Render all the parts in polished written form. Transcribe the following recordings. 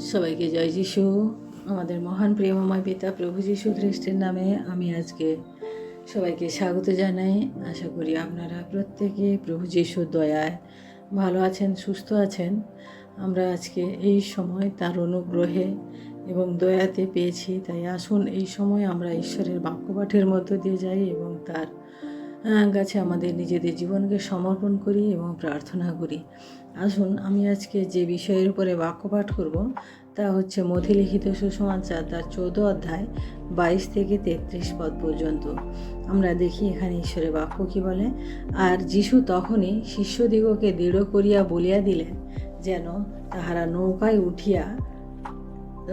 সবাইকে জয় যিশু। আমাদের মহান প্রেমময় পিতা প্রভু যিশু খ্রিস্টের নামে আমি আজকে সবাইকে স্বাগত জানাই। আশা করি আপনারা প্রত্যেকে প্রভু যিশুর দয়ায় ভালো আছেন, সুস্থ আছেন। আমরা আজকে এই সময় তার অনুগ্রহে এবং দয়াতে পেয়েছি, তাই আসুন এই সময় আমরা ঈশ্বরের বাক্যপাঠের মধ্য দিয়ে যাই এবং তার কাছে আমাদের নিজেদের জীবনকে সমর্পণ করি এবং প্রার্থনা করি। আসুন, আমি আজকে যে বিষয়ের উপরে বাক্যপাঠ করব তা হচ্ছে মথিলিখিত সুসমাচার তার 14 অধ্যায় 22 থেকে 33 পদ পর্যন্ত। আমরা দেখি এখানে ঈশ্বরের বাক্য কি বলে। আর যিশু তখনই শিষ্যদিগকে দৃঢ় করিয়া বলিয়া দিলেন যেন তাহারা নৌকায়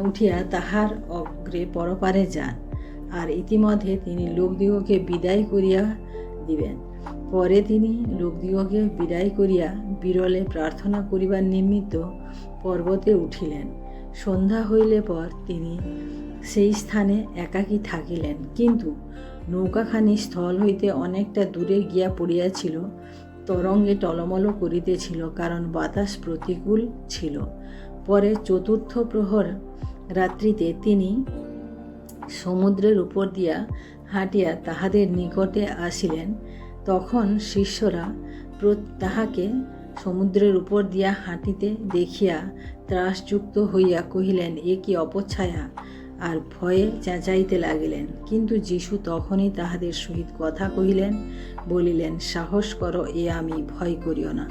উঠিয়া তাহার অগ্রে পরপারে যান। আর ইতিমধ্যে তিনি লোকদিগকে বিদায় করিয়া দিবেন। পরে তিনি লোকদিগকে বিদায় করিয়া বিরলে প্রার্থনা করিবার নিমিত্ত পর্বতে উঠিলেন। সন্ধ্যা হইলে পর তিনি সেই স্থানে একাকী থাকিলেন, কিন্তু নৌকাখানি স্থল হইতে অনেকটা দূরে গিয়া পড়িয়াছিল, তরঙ্গে টলমল করিতেছিল, কারণ বাতাস প্রতিকূল ছিল। পরে চতুর্থ প্রহর রাত্রিতে তিনি সমুদ্রের উপর দিয়া হাঁটিয়া তাহাদের নিকটে আসিলেন। তখন শিষ্যরা তাহাকে সমুদ্রের উপর দিয়া হাঁটিতে দেখিয়া ত্রাসযুক্ত হইয়া কহিলেন, এ কি অপচ্ছায়া, আর ভয়ে চেঁচাইতে লাগিলেন। কিন্তু যিশু তখনই তাহাদের সহিত কথা কহিলেন, বলিলেন, সাহস করো, এ আমি, ভয় করিও না।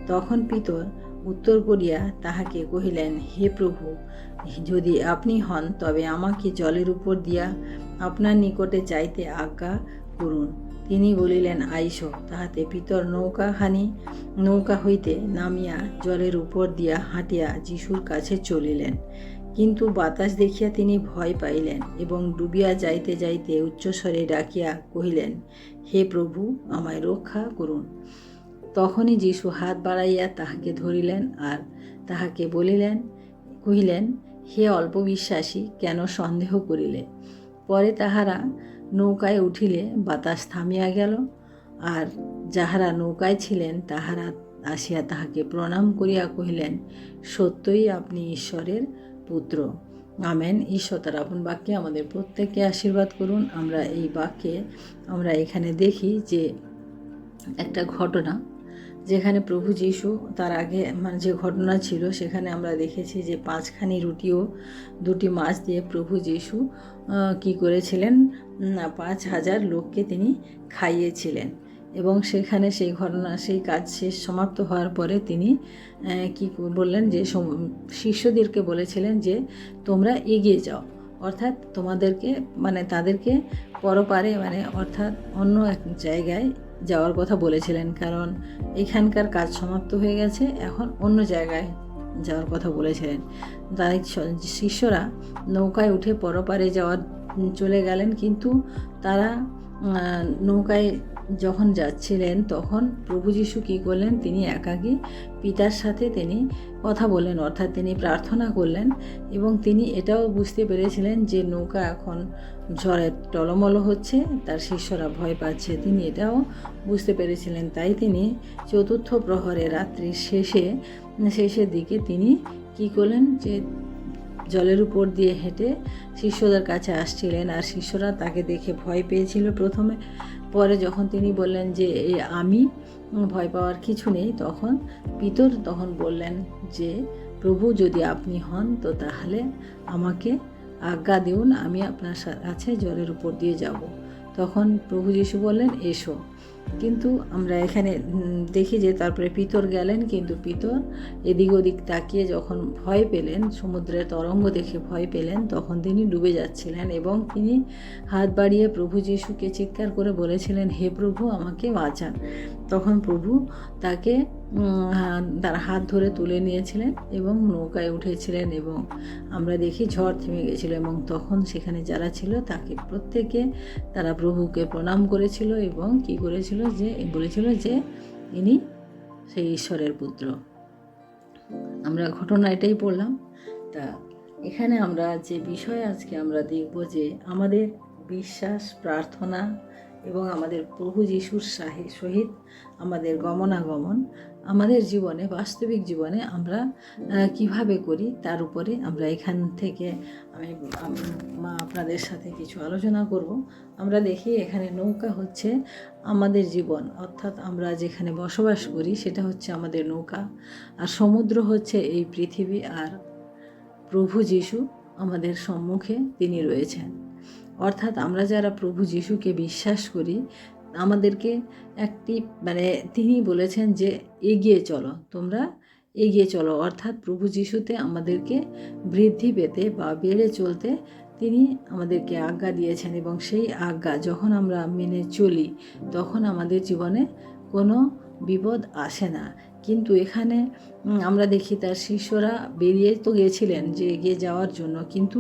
তখন পিতর উত্তর করিয়া তাহাকে কহিলেন, হে প্রভু, যদি আপনি হন তবে আমাকে জলের উপর দিয়া আপনার নিকটে যাইতে আজ্ঞা করুন। তিনি বলিলেন, আইস। তাহাতে পিতর নৌকা হইতে নামিয়া জলের উপর দিয়া হাঁটিয়া যিশুর কাছে চলিলেন। কিন্তু বাতাস দেখিয়া তিনি ভয় পাইলেন এবং ডুবিয়া যাইতে যাইতে উচ্চস্বরে ডাকিয়া কহিলেন, হে প্রভু, আমায় রক্ষা করুন। তখনই যিশু হাত বাড়াইয়া তাহাকে ধরিলেন আর তাহাকে কহিলেন, হে অল্প বিশ্বাসী, কেন সন্দেহ করিলে? পরে তাহারা নৌকায় উঠিলে বাতাস থামিয়া গেল। আর যাহারা নৌকায় ছিলেন তাহারা আসিয়া তাহাকে প্রণাম করিয়া কহিলেন, সত্যই আপনি ঈশ্বরের পুত্র। আমেন। ঈশ্বর তার আপন বাক্যে আমাদের প্রত্যেককে আশীর্বাদ করুন। আমরা এই বাক্যে এখানে দেখি যে একটা ঘটনা, যেখানে প্রভু যিশু তার আগে যে ঘটনা ছিল সেখানে আমরা দেখেছি যে 5খানি রুটি ও 2টি মাছ দিয়ে প্রভু যিশু কি করেছিলেন, 5,000 লোককে তিনি খাইয়েছিলেন। এবং সেখানে সেই কাজ শেষ সমাপ্ত হওয়ার পরে তিনি কি বললেন, যে শিষ্যদেরকে বলেছিলেন যে তোমরা এগিয়ে যাও, অর্থাৎ তাদেরকে পরপারে অর্থাৎ অন্য এক জায়গায় যাওয়ার কথা বলেছিলেন, কারণ এখানকার কাজ সমাপ্ত হয়ে গেছে, এখন অন্য জায়গায় যাওয়ার কথা বলেছিলেন। তাই শিষ্যরা নৌকায় উঠে পরপারে চলে গেলেন। কিন্তু তারা নৌকায় যখন যাচ্ছিলেন তখন প্রভু যিশু কী করলেন, তিনি একাকী পিতার সাথে তিনি কথা বললেন, অর্থাৎ তিনি প্রার্থনা করলেন। এবং তিনি এটাও বুঝতে পেরেছিলেন যে নৌকা এখন ঝড়ে টলমল হচ্ছে, তার শিষ্যরা ভয় পাচ্ছে, তিনি এটাও বুঝতে পেরেছিলেন। তাই তিনি চতুর্থ প্রহরে রাত্রির শেষের দিকে তিনি কী করলেন, যে জলের উপর দিয়ে হেঁটে শিষ্যদের কাছে আসছিলেন। আর শিষ্যরা তাকে দেখে ভয় পেয়েছিল প্রথমে। পরে যখন তিনি বললেন যে আমি, ভয় পাওয়ার কিছু নেই, তখন পিতর বললেন যে প্রভু, যদি আপনি হন তো তাহলে আমাকে আজ্ঞা দিন, আমি আপনার কাছে জলের উপর দিয়ে যাব। তখন প্রভু যিশু বললেন, এসো। কিন্তু আমরা এখানে দেখি যে তারপরে পিতর গেলেন, কিন্তু পিতর এদিক ওদিক তাকিয়ে যখন ভয় পেলেন, সমুদ্রের তরঙ্গ দেখে ভয় পেলেন, তখন তিনি ডুবে যাচ্ছিলেন এবং তিনি হাত বাড়িয়ে প্রভু যিশুকে চিৎকার করে বলেছিলেন, হে প্রভু, আমাকে বাঁচান। তখন প্রভু তাকে তার হাত ধরে তুলে নিয়েছিলেন এবং নৌকায় উঠেছিলেন এবং আমরা দেখি ঝড় থেমে গেছিল। এবং তখন সেখানে যারা ছিল তারা প্রভুকে প্রণাম করেছিল এবং কি করেছিল, যে বলেছিল যে ইনি সেই ঈশ্বরের পুত্র। আমরা ঘটনা এটাই পড়লাম। তা এখানে আমরা যে বিষয় আজকে আমরা দেখব, যে আমাদের বিশ্বাস, প্রার্থনা এবং আমাদের প্রভু যিশুর সহিত আমাদের গমনাগমন আমাদের জীবনে, বাস্তবিক জীবনে আমরা কিভাবে করি তার উপরে আমরা এখান থেকে আমি আপনাদের সাথে কিছু আলোচনা করব। আমরা দেখি এখানে নৌকা হচ্ছে আমাদের জীবন, অর্থাৎ আমরা যেখানে বসবাস করি সেটা হচ্ছে আমাদের নৌকা, আর সমুদ্র হচ্ছে এই পৃথিবী, আর প্রভু যিশু আমাদের সম্মুখে তিনি রয়েছেন। অর্থাৎ আমরা যারা প্রভু যিশুকে বিশ্বাস করি, আমাদেরকে তিনি বলেছেন যে এগিয়ে চলো, তোমরা এগিয়ে চলো। অর্থাৎ প্রভু যিশুতে আমাদেরকে বৃদ্ধি পেতে বা বেড়ে চলতে তিনি আমাদেরকে আজ্ঞা দিয়েছেন, এবং সেই আজ্ঞা যখন আমরা মেনে চলি তখন আমাদের জীবনে কোনো বিপদ আসে না। কিন্তু এখানে আমরা দেখি তার শিষ্যরা বেরিয়ে তো গিয়েছিলেন যে এগিয়ে যাওয়ার জন্য, কিন্তু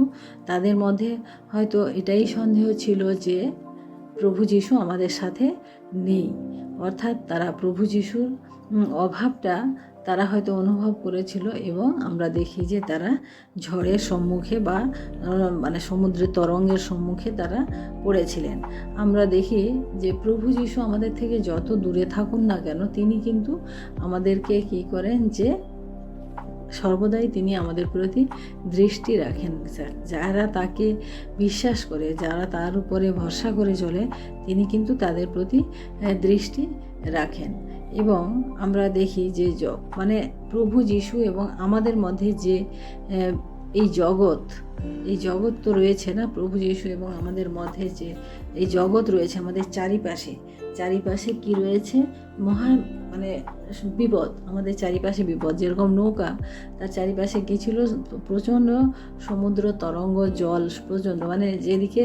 তাদের মধ্যে হয়তো এটাই সন্দেহ ছিল যে প্রভু যিশু আমাদের সাথে নেই। অর্থাৎ তারা প্রভু যিশুর অভাবটা তারা হয়তো অনুভব করেছিল, এবং আমরা দেখি যে তারা ঝড়ের সম্মুখে বা সমুদ্রের তরঙ্গের সম্মুখে তারা পড়েছিলেন। আমরা দেখি যে প্রভু যিশু আমাদের থেকে যত দূরে থাকুন না কেন, তিনি কিন্তু আমাদেরকে কী করেন যে সর্বদাই তিনি আমাদের প্রতি দৃষ্টি রাখেন। যারা তাকে বিশ্বাস করে, যারা তার উপরে ভরসা করে চলে, তিনি কিন্তু তাদের প্রতি দৃষ্টি রাখেন। এবং আমরা দেখি যে প্রভু যিশু এবং আমাদের মধ্যে যে এই জগৎ তো রয়েছে না, প্রভু যিশু এবং আমাদের মধ্যে যে এই জগৎ রয়েছে আমাদের চারিপাশে কি রয়েছে? বিপদ, আমাদের চারিপাশে বিপদ। যেরকম নৌকা, তার চারিপাশে কি ছিল? প্রচণ্ড সমুদ্র তরঙ্গ, জল প্রচণ্ড, যেদিকে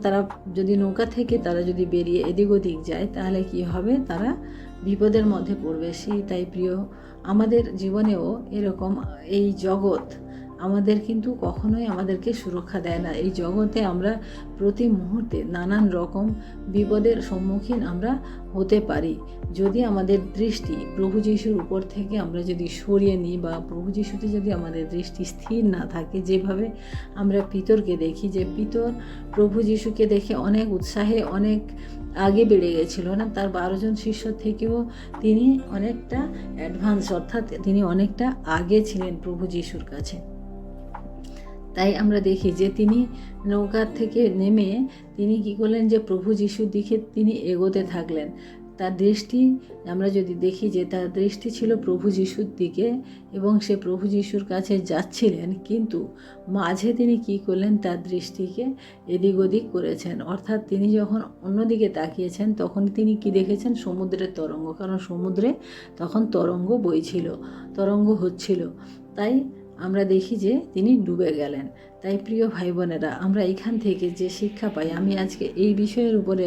তারা যদি নৌকা থেকে তারা যদি বেরিয়ে এদিক ওদিক যায় তাহলে কি হবে? তারা বিপদের মধ্যে পড়বে। তাই প্রিয়, আমাদের জীবনেও এরকম এই জগৎ আমাদের কিন্তু কখনোই আমাদেরকে সুরক্ষা দেয় না। এই জগতে আমরা প্রতি মুহূর্তে নানান রকম বিপদের সম্মুখীন আমরা হতে পারি। যদি আমাদের দৃষ্টি প্রভু যিশুর উপর থেকে আমরা যদি সরিয়ে নিই, বা প্রভু যিশুতে যদি আমাদের দৃষ্টি স্থির না থাকে, যেভাবে আমরা পিতরকে দেখি, যে পিতর প্রভু যিশুকে দেখে অনেক উৎসাহে অনেক আগে বেড়ে গেছিল না, তার 12 জন শিষ্য থেকেও তিনি অনেকটা অ্যাডভান্স, অর্থাৎ তিনি অনেকটা আগে ছিলেন প্রভু যিশুর কাছে। তাই আমরা দেখি যে তিনি নৌকার থেকে নেমে তিনি কী করলেন? যে প্রভু যিশুর দিকে তিনি এগোতে থাকলেন। তার দৃষ্টি, আমরা যদি দেখি যে তার দৃষ্টি ছিল প্রভু যিশুর দিকে, এবং সে প্রভু যিশুর কাছে যাচ্ছিলেন, কিন্তু মাঝে তিনি কী করলেন? তার দৃষ্টিকে এদিক ওদিক করেছেন। অর্থাৎ তিনি যখন অন্যদিকে তাকিয়েছেন তখন তিনি কি দেখেছেন? সমুদ্রের তরঙ্গ, কারণ সমুদ্রে তখন তরঙ্গ বইছিল, তরঙ্গ হচ্ছিল। তাই আমরা দেখি যে তিনি ডুবে গেলেন। তাই প্রিয় ভাই বোনেরা, আমরা এখান থেকে যে শিক্ষা পাই, আমি আজকে এই বিষয়ের উপরে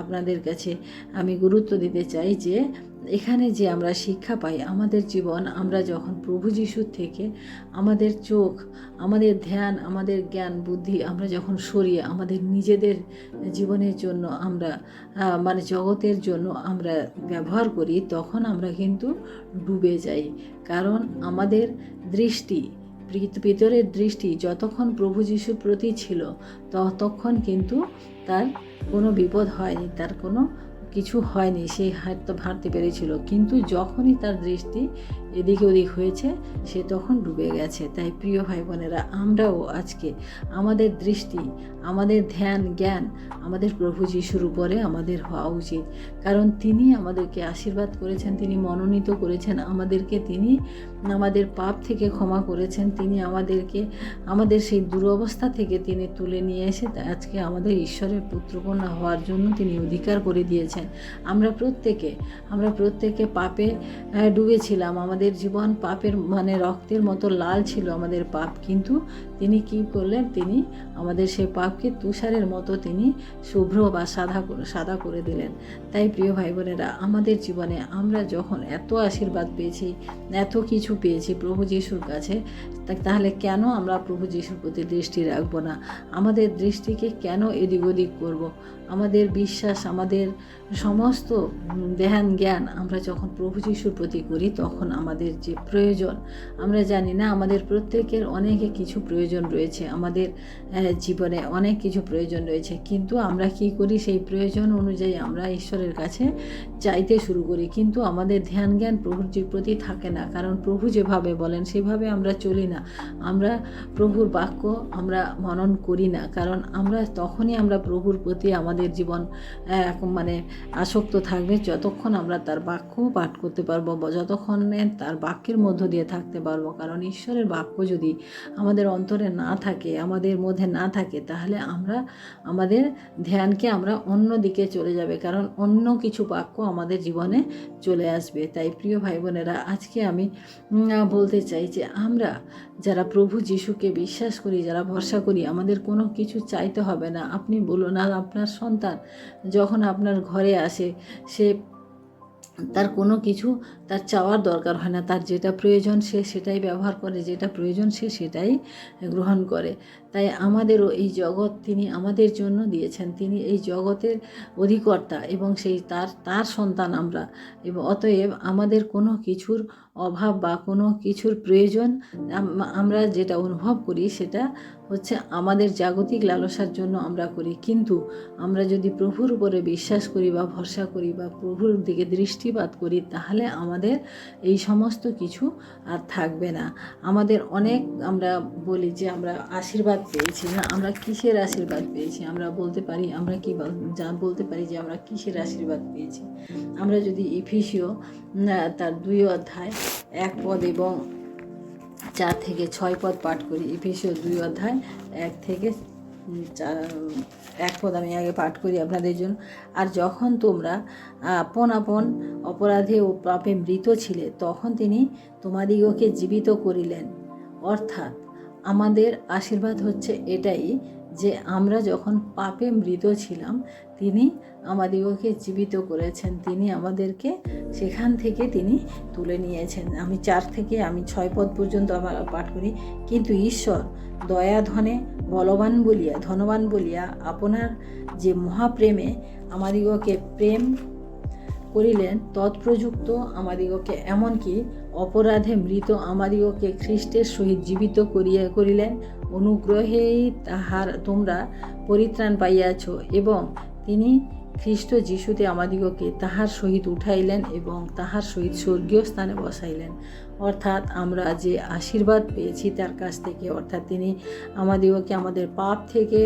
আপনাদের কাছে আমি গুরুত্ব দিতে চাই যে এখানে যে আমরা শিক্ষা পাই, আমাদের জীবন আমরা যখন প্রভু যিশুর থেকে আমাদের চোখ, আমাদের ধ্যান, আমাদের জ্ঞান বুদ্ধি আমরা যখন সরিয়ে আমাদের নিজেদের জীবনের জন্য আমরা জগতের জন্য আমরা ব্যবহার করি, তখন আমরা কিন্তু ডুবে যাই। কারণ আমাদের দৃষ্টি, পিতরের দৃষ্টি যতক্ষণ প্রভু যিশুর প্রতি ছিল ততক্ষণ কিন্তু তার কোনো বিপদ হয়নি, তার কোনো কিছু হয়নি, সে হয়তো ভাবতে পেরেছিল। কিন্তু যখনই তার দৃষ্টি এদিকে ওদিক হয়েছে, সে তখন ডুবে গেছে। তাই প্রিয় ভাই বোনেরা, আমরাও আজকে আমাদের দৃষ্টি, আমাদের ধ্যান জ্ঞান আমাদের প্রভু যিশুর উপরে আমাদের হওয়া উচিত। কারণ তিনি আমাদেরকে আশীর্বাদ করেছেন, তিনি মনোনীত করেছেন আমাদেরকে, তিনি আমাদের পাপ থেকে ক্ষমা করেছেন, তিনি আমাদেরকে আমাদের সেই দুরবস্থা থেকে তিনি তুলে নিয়ে এসে আজকে আমাদের ঈশ্বরের পুত্রকন্যা হওয়ার জন্য তিনি অধিকার করে দিয়েছেন। আমরা প্রত্যেকে পাপে ডুবেছিলাম, আমাদের জীবন পাপের রক্তের মতো লাল ছিল আমাদের পাপ, কিন্তু তিনি কি করলেন? তিনি আমাদের সেই পাপকে তুষারের মতো তিনি শুভ্র বা সাদা করে দিলেন। তাই প্রিয় ভাই বোনেরা, আমাদের জীবনে আমরা যখন এত আশীর্বাদ পেয়েছি, এত কিছু পেয়েছি প্রভু যিশুর কাছে, তাহলে কেন আমরা প্রভু যিশুর প্রতি দৃষ্টি রাখবো না? আমাদের দৃষ্টিকে কেন এদিক ওদিক করব? আমাদের বিশ্বাস, আমাদের সমস্ত ধ্যান জ্ঞান আমরা যখন প্রভু যিশুর প্রতি করি, তখন আমাদের যে প্রয়োজন, আমরা জানি না আমাদের প্রত্যেকের অনেকে কিছু প্রয়োজন রয়েছে, আমাদের জীবনে অনেক কিছু প্রয়োজন রয়েছে, কিন্তু আমরা কি করি, সেই প্রয়োজন অনুযায়ী আমরা ঈশ্বরের কাছে চাইতে শুরু করি, কিন্তু আমাদের ধ্যান জ্ঞান প্রভুর প্রতি থাকে না। কারণ প্রভু যেভাবে বলেন সেভাবে আমরা চলি না, আমরা প্রভুর বাক্য আমরা মনন করি না। কারণ তখনই আমরা প্রভুর প্রতি আমাদের জীবন মানে আসক্ত থাকবে যতক্ষণ আমরা তার বাক্য পাঠ করতে পারবো, যতক্ষণে তার বাক্যের মধ্য দিয়ে থাকতে পারবো। কারণ ঈশ্বরের বাক্য যদি আমাদের অন্তরে না থাকে, আমাদের মধ্যে না থাকে, তাহলে আমাদের ধ্যানকে আমরা অন্য দিকে চলে যাবে, কারণ অন্য কিছু বাক্য আমাদের জীবনে চলে আসবে। তাই প্রিয় ভাই বোনেরা, আজকে আমি বলতে চাই যে আমরা যারা প্রভু যিশুকে বিশ্বাস করি, যারা ভরসা করি, আমাদের কোনো কিছু চাইতে হবে না। আপনি বলুন, আর আপনার সন্তান যখন আপনার ঘরে আসে, তার কোনো কিছু তার চাওয়ার দরকার হয় না, তার যেটা প্রয়োজন সে সেটাই ব্যবহার করে, যেটা প্রয়োজন সে সেটাই গ্রহণ করে। তাই আমাদেরও এই জগৎ তিনি আমাদের জন্য দিয়েছেন, তিনি এই জগতের অধিকর্তা এবং তার সন্তান আমরা, এবং অতএব আমাদের কোনো কিছুর অভাব বা কোনো কিছুর প্রয়োজন আমরা যেটা অনুভব করি সেটা হচ্ছে আমাদের জাগতিক লালসার জন্য আমরা করি। কিন্তু আমরা যদি প্রভুর উপরে বিশ্বাস করি বা ভরসা করি বা প্রভুর দিকে দৃষ্টিপাত করি, তাহলে আমাদের এই সমস্ত কিছু আর থাকবে না। আমাদের আমরা বলি যে আমরা আশীর্বাদ পেয়েছি না, আমরা কিসের আশীর্বাদ পেয়েছি? আমরা বলতে পারি, আমরা কি বলতে পারি যে আমরা কিসের আশীর্বাদ পেয়েছি? আমরা যদি এফেসীয় তার 2 অধ্যায় 1 পদ এবং 4 থেকে 6 পদ পাঠ করি। এফেসীয় 2 অধ্যায় 1 থেকে 1 পদ আমি আগে পাঠ করি আপনাদের জন্য। আর যখন তোমরা আপন আপন অপরাধে ও পাপে মৃত ছিলে, তখন তিনি তোমাদিগকে জীবিত করিলেন। অর্থাৎ আমাদের আশীর্বাদ হচ্ছে এটাই যে আমরা যখন পাপে মৃত ছিলাম, তিনি আমাদিগকে জীবিত করেছেন, তিনি আমাদেরকে সেখান থেকে তিনি তুলে নিয়েছেন। আমি 4 থেকে 6 পদ পর্যন্ত আমার পাঠ করি। কিন্তু ঈশ্বর দয়া ধনবান বলিয়া আপনার যে মহাপ্রেমে আমাদিগকে প্রেম করিলেন, তৎপ্রযুক্ত আমাদিগকে এমনকি অপরাধে মৃত আমাদিগকে খ্রিস্টের সহিত জীবিত করিলেন। অনুগ্রহেই তোমরা পরিত্রাণ পাইয়াছ, এবং তিনি খ্রিস্ট যিশুতে আমাদিগকে তাহার সহিত উঠাইলেন এবং তাহার সহিত স্বর্গীয় স্থানে বসাইলেন। অর্থাৎ আমরা যে আশীর্বাদ পেয়েছি তার কাছ থেকে, অর্থাৎ তিনি আমাদিগকে আমাদের পাপ থেকে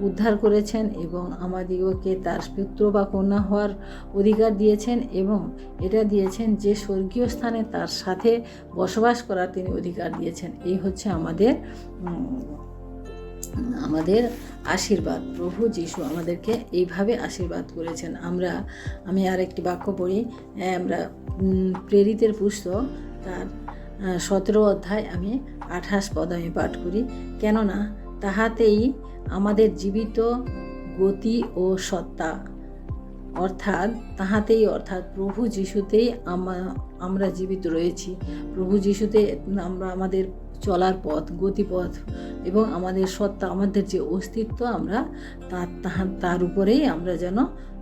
উদ্ধার করেছেন এবং আমাদিগকে তার পুত্র বা কন্যা হওয়ার অধিকার দিয়েছেন, এবং এটা দিয়েছেন যে স্বর্গীয় স্থানে তার সাথে বসবাস করার তিনি অধিকার দিয়েছেন। এই হচ্ছে আমাদের আশীর্বাদ। প্রভু যিশু আমাদেরকে এইভাবে আশীর্বাদ করেছেন। আমি আর একটি বাক্য পড়ি। আমরা প্রেরিতের পুস্তক তার 17 অধ্যায় আমি 28 পদ আমি পাঠ করি। কেননা তাহাতেই আমাদের জীবিত গতি ও সত্তা, অর্থাৎ প্রভু যিশুতেই আমরা জীবিত রয়েছি। প্রভু যিশুতে আমরা আমাদের চলার পথ, গতিপথ এবং আমাদের সত্তা, আমাদের যে অস্তিত্ব, আমরা তার উপরেই আমরা যেন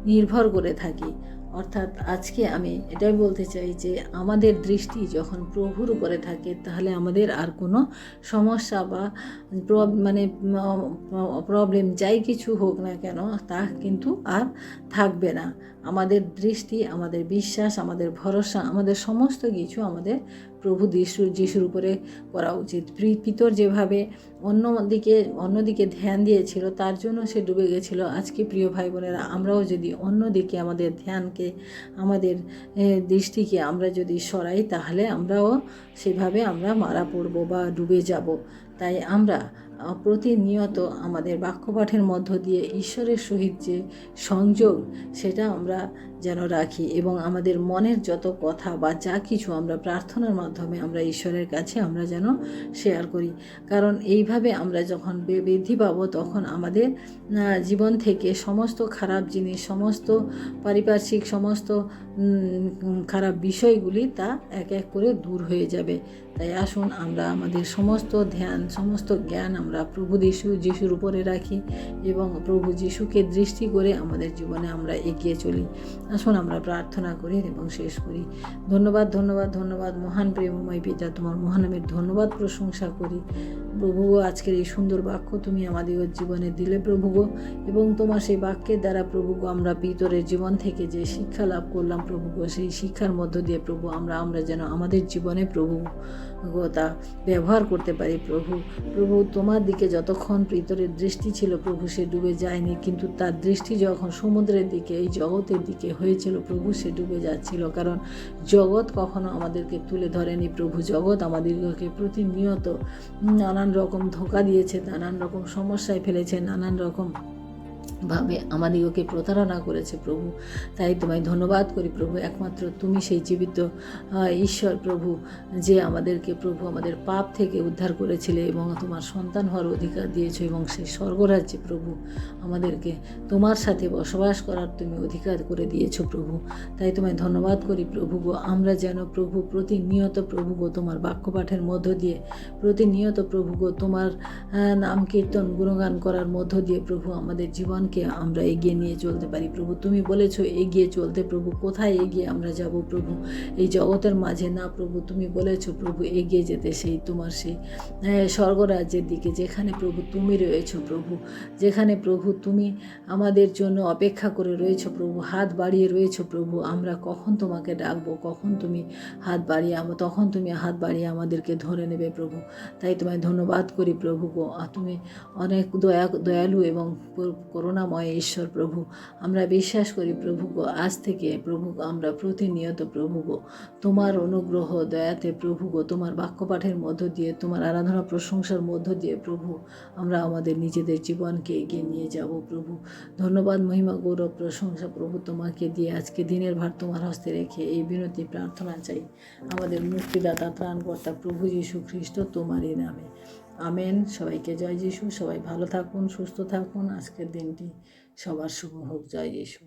নির্ভর করে থাকি। অর্থাৎ আজকে আমি এটাই বলতে চাই যে আমাদের দৃষ্টি যখন প্রভুর উপরে থাকে, তাহলে আমাদের আর কোনো সমস্যা বা প্রবলেম যাই কিছু হোক না কেন, তা কিন্তু আর থাকবে না। আমাদের দৃষ্টি, আমাদের বিশ্বাস, আমাদের ভরসা, আমাদের সমস্ত কিছু আমাদের প্রভু যিশুর উপরে করা উচিত। পিতর যেভাবে অন্যদিকে ধ্যান দিয়েছিল, তার জন্য সে ডুবে গেছিল। আজকে প্রিয় ভাই বোনেরা, আমরাও যদি অন্যদিকে আমাদের ধ্যানকে, আমাদের দৃষ্টিকে আমরা যদি সরাই, তাহলে আমরাও সেভাবে আমরা মারা পড়ব বা ডুবে যাব। তাই আমরা প্রতিনিয়ত আমাদের বাক্যপাঠের মধ্য দিয়ে ঈশ্বরের সহিত যে সংযোগ, সেটা আমরা যেন রাখি, এবং আমাদের মনের যত কথা বা যা কিছু আমরা প্রার্থনার মাধ্যমে আমরা ঈশ্বরের কাছে আমরা যেন শেয়ার করি। কারণ এইভাবে আমরা যখন বৃদ্ধি পাবো, তখন আমাদের জীবন থেকে সমস্ত খারাপ জিনিস, সমস্ত পারিপার্শ্বিক সমস্ত খারাপ বিষয়গুলি তা এক এক করে দূর হয়ে যাবে। তাই আসুন আমরা আমাদের সমস্ত ধ্যান, সমস্ত জ্ঞান আমরা প্রভু যিশুর উপরে রাখি এবং প্রভু যিশুকে দৃষ্টি করে আমাদের জীবনে আমরা এগিয়ে চলি। আসুন আমরা প্রার্থনা করি এবং শেষ করি। ধন্যবাদ, ধন্যবাদ, ধন্যবাদ মহান প্রেমময় পিতা, তোমার মহানামের ধন্যবাদ প্রশংসা করি প্রভু গো। আজকের এই সুন্দর বাক্য তুমি আমাদের জীবনে দিলে প্রভু গো, এবং তোমার সেই বাক্যের দ্বারা প্রভু গো আমরা ভিতরের জীবন থেকে যে শিক্ষা লাভ করলাম প্রভু গো, সেই শিক্ষার মধ্য দিয়ে প্রভু আমরা যেন আমাদের জীবনে প্রভু গো তা ব্যবহার করতে পারি প্রভু তোমার দিকে যতক্ষণ ভিতরের দৃষ্টি ছিল প্রভু সে ডুবে যায়নি, কিন্তু তার দৃষ্টি যখন সমুদ্রের দিকে, এই জগতের দিকে হয়েছিল প্রভু সে ডুবে যাচ্ছিল, কারণ জগৎ কখনো আমাদেরকে তুলে ধরেনি প্রভু। জগৎ আমাদেরকে প্রতিনিয়ত নানান রকম ধোঁকা দিয়েছে, নানান রকম সমস্যায় ফেলেছে, নানান রকম ভাবে আমাদিগকে প্রতারণা করেছে প্রভু। তাই তোমায় ধন্যবাদ করি প্রভু, একমাত্র তুমি সেই জীবিত ঈশ্বর প্রভু, যে আমাদেরকে প্রভু আমাদের পাপ থেকে উদ্ধার করেছিলে এবং তোমার সন্তান হওয়ার অধিকার দিয়েছো, এবং সেই স্বর্গরাজ্যে প্রভু আমাদেরকে তোমার সাথে বসবাস করার তুমি অধিকার করে দিয়েছো প্রভু। তাই তোমায় ধন্যবাদ করি প্রভু গো। আমরা যেন প্রভু প্রতিনিয়ত প্রভু গো তোমার বাক্যপাঠের মধ্য দিয়ে, প্রতিনিয়ত প্রভু গো তোমার নাম কীর্তন গুণগান করার মধ্য দিয়ে প্রভু আমাদের জীবনকে আমরা এগিয়ে নিয়ে চলতে পারি প্রভু। তুমি বলেছো এগিয়ে চলতে প্রভু, কোথায় এগিয়ে আমরা যাব প্রভু? এই জগতের মাঝে না প্রভু, তুমি বলেছো প্রভু এগিয়ে যেতে সেই তোমার সেই স্বর্গরাজ্যের দিকে, যেখানে প্রভু তুমি রয়েছো প্রভু, যেখানে প্রভু তুমি আমাদের জন্য অপেক্ষা করে রয়েছো প্রভু, হাত বাড়িয়ে রয়েছো প্রভু। আমরা কখন তোমাকে ডাকবো, কখন তুমি হাত বাড়িয়ে তখন তুমি হাত বাড়িয়ে আমাদেরকে ধরে নেবে প্রভু। তাই তোমায় ধন্যবাদ করি প্রভু গো। তুমি অনেক দয়ালু এবং করুণাময় ঈশ্বর প্রভু। আমরা বিশ্বাস করি প্রভু গো, আজ থেকে প্রভু আমরা প্রতিনিয়ত প্রভু গো তোমার অনুগ্রহ দয়াতে প্রভু গো, তোমার বাক্যপাঠের মধ্য দিয়ে, তোমার আরাধনা প্রশংসার মধ্য দিয়ে প্রভু আমরা আমাদের নিজেদের জীবনকে এগিয়ে নিয়ে যাব প্রভু। ধন্যবাদ, মহিমা, গৌরব, প্রশংসা প্রভু তোমাকে দিয়ে আজকে দিনের ভার তোমার হস্তে রেখে এই বিনতি প্রার্থনা চাই আমাদের মুক্তিদাতা ত্রাণকর্তা প্রভু যীশু খ্রিস্ট তোমারই নামে, আমেন। সবাইকে জয় যিশু। সবাই ভালো থাকুন, সুস্থ থাকুন। আজকের দিনটি সবার শুভ হোক। জয় যিশু।